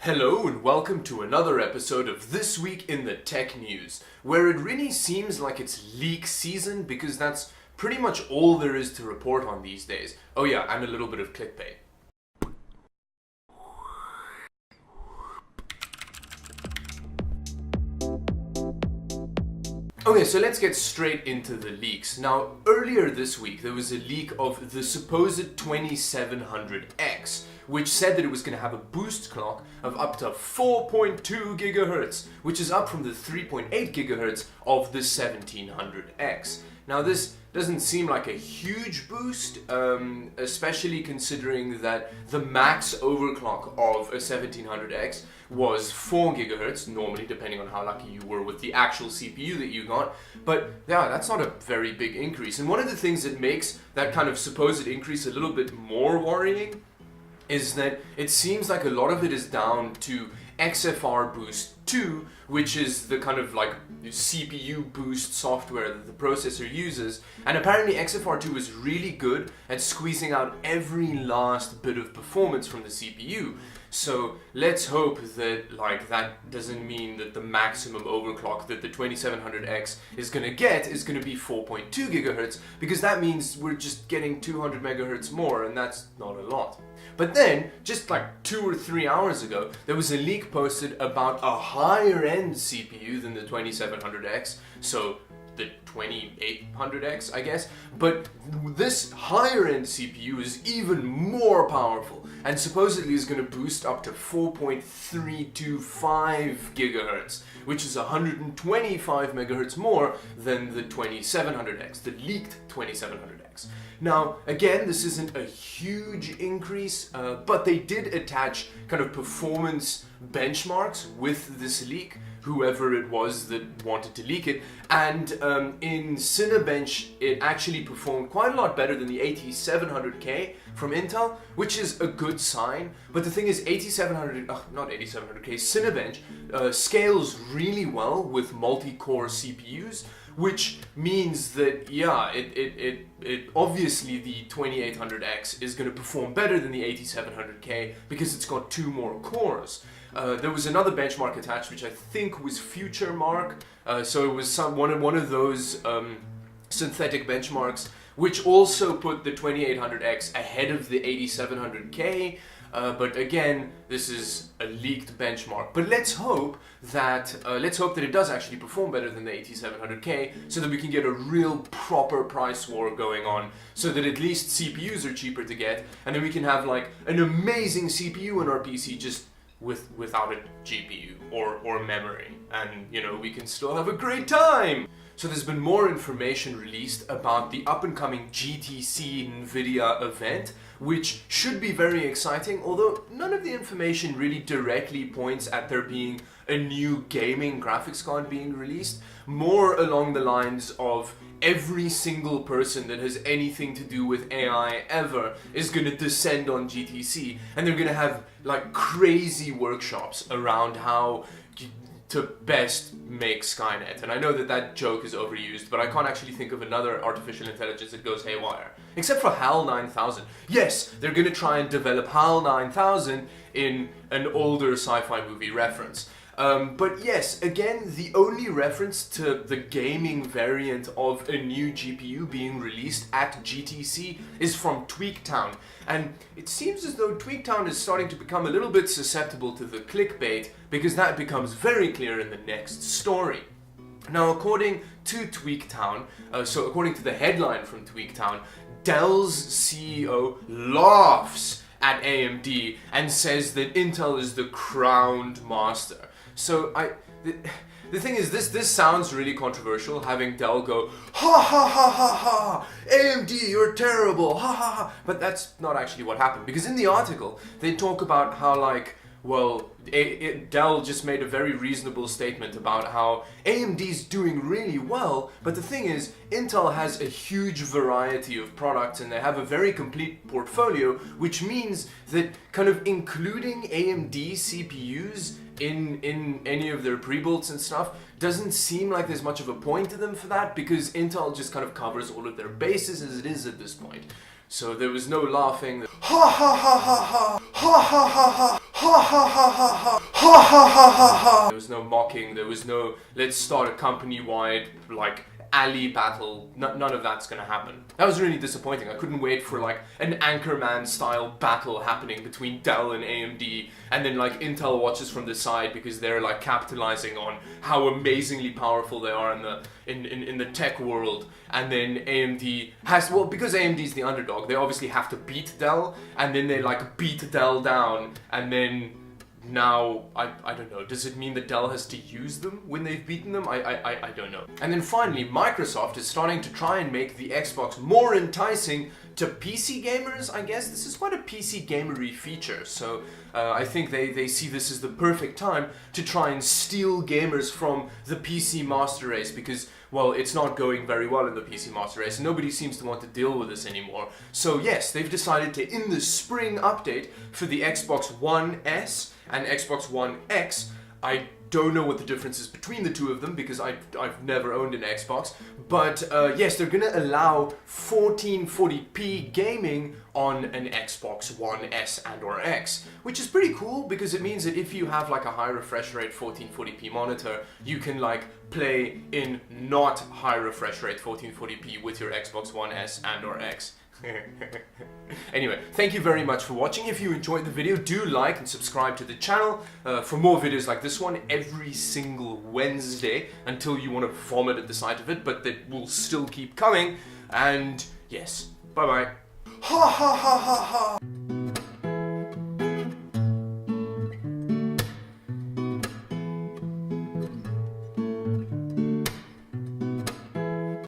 Hello and welcome to another episode of This Week in the Tech News, where it really seems like it's leak season because that's pretty much all there is to report on these days. Oh yeah, and a little bit of clickbait. Okay, so let's get straight into the leaks. Now, earlier this week there was a leak of the supposed 2700X, which said that it was going to have a boost clock of up to 4.2 gigahertz, which is up from the 3.8 gigahertz of the 1700X. Now, this doesn't seem like a huge boost, especially considering that the max overclock of a 1700X was 4 gigahertz, normally, depending on how lucky you were with the actual CPU that you got. But yeah, that's not a very big increase. And one of the things that makes that kind of supposed increase a little bit more worrying is that it seems like a lot of it is down to XFR Boost 2, which is the kind of like CPU boost software that the processor uses. And apparently XFR 2 is really good at squeezing out every last bit of performance from the CPU. So let's hope that that doesn't mean that the maximum overclock that the 2700X is going to get is going to be 4.2 gigahertz, because that means we're just getting 200 megahertz more, and that's not a lot. But then, just like 2 or 3 hours ago, there was a leak posted about a higher end CPU than the 2700X, so the 2800X, I guess. But this higher end CPU is even more powerful and supposedly is going to boost up to 4.325 gigahertz, which is 125 megahertz more than the 2700X, the leaked 2700X. Now, again, this isn't a huge increase, but they did attach kind of performance benchmarks with this leak, whoever it was that wanted to leak it, and in Cinebench it actually performed quite a lot better than the 8700K from Intel, which is a good sign. But the thing is, not 8700K, Cinebench scales really well with multi-core CPUs, which means that, yeah, it obviously the 2800X is going to perform better than the 8700K because it's got 2 more cores. There was another benchmark attached, which I think was FutureMark, so it was one of those synthetic benchmarks, which also put the 2800X ahead of the 8700K. But again, this is a leaked benchmark. But let's hope that it does actually perform better than the 8700K, so that we can get a real proper price war going on, so that at least CPUs are cheaper to get, and then we can have like an amazing CPU in our PC just without a GPU or memory, and we can still have a great time. So there's been more information released about the up-and-coming GTC Nvidia event, which should be very exciting, although none of the information really directly points at there being a new gaming graphics card being released. More along the lines of every single person that has anything to do with AI ever is going to descend on GTC, and they're going to have like crazy workshops around how to best make Skynet. And I know that joke is overused, but I can't actually think of another artificial intelligence that goes haywire. Except for HAL 9000. Yes, they're going to try and develop HAL 9000 in an older sci-fi movie reference. But yes, again, the only reference to the gaming variant of a new GPU being released at GTC is from Tweaktown. And it seems as though Tweaktown is starting to become a little bit susceptible to the clickbait, because that becomes very clear in the next story. Now, according to Tweaktown, so according to the headline from Tweaktown, Dell's CEO laughs at AMD and says that Intel is the crowned master. So the thing is, this sounds really controversial, having Dell go, ha ha ha ha ha, AMD, you're terrible, ha ha ha. But that's not actually what happened, because in the article, they talk about how Dell just made a very reasonable statement about how AMD's doing really well, but the thing is, Intel has a huge variety of products and they have a very complete portfolio, which means that kind of including AMD CPUs in any of their pre-builds and stuff doesn't seem like there's much of a point to them for that, because Intel just kind of covers all of their bases as it is at this point. So there was no laughing, ha ha ha ha ha, ha ha ha ha, Ha ha ha ha ha ha ha ha ha ha. There was no mocking, there was no let's start a company-wide like alley battle. None of that's gonna happen. That was really disappointing. I couldn't wait for like an Anchorman style battle happening between Dell and AMD, and then like Intel watches from the side because they're like capitalizing on how amazingly powerful they are in the tech world, and then AMD has, well, because AMD is the underdog, they obviously have to beat Dell, and then they like beat Dell down, and then now, I don't know, does it mean that Dell has to use them when they've beaten them? I don't know. And then finally, Microsoft is starting to try and make the Xbox more enticing to PC gamers, I guess. This is quite a PC gamery feature, so I think they see this as the perfect time to try and steal gamers from the PC master race, because, well, it's not going very well in the PC master race. Nobody seems to want to deal with this anymore. So yes, they've decided to, in the spring update for the Xbox One S and Xbox One X, I don't know what the difference is between the two of them because I've never owned an Xbox, but yes, they're gonna allow 1440p gaming on an Xbox One S and or X, which is pretty cool because it means that if you have like a high refresh rate 1440p monitor, you can like play in not high refresh rate 1440p with your Xbox One S and or X. Anyway, thank you very much for watching. If you enjoyed the video, do like and subscribe to the channel for more videos like this one every single Wednesday until you want to vomit at the sight of it, but they will still keep coming. And yes, bye bye. Ha ha ha ha ha.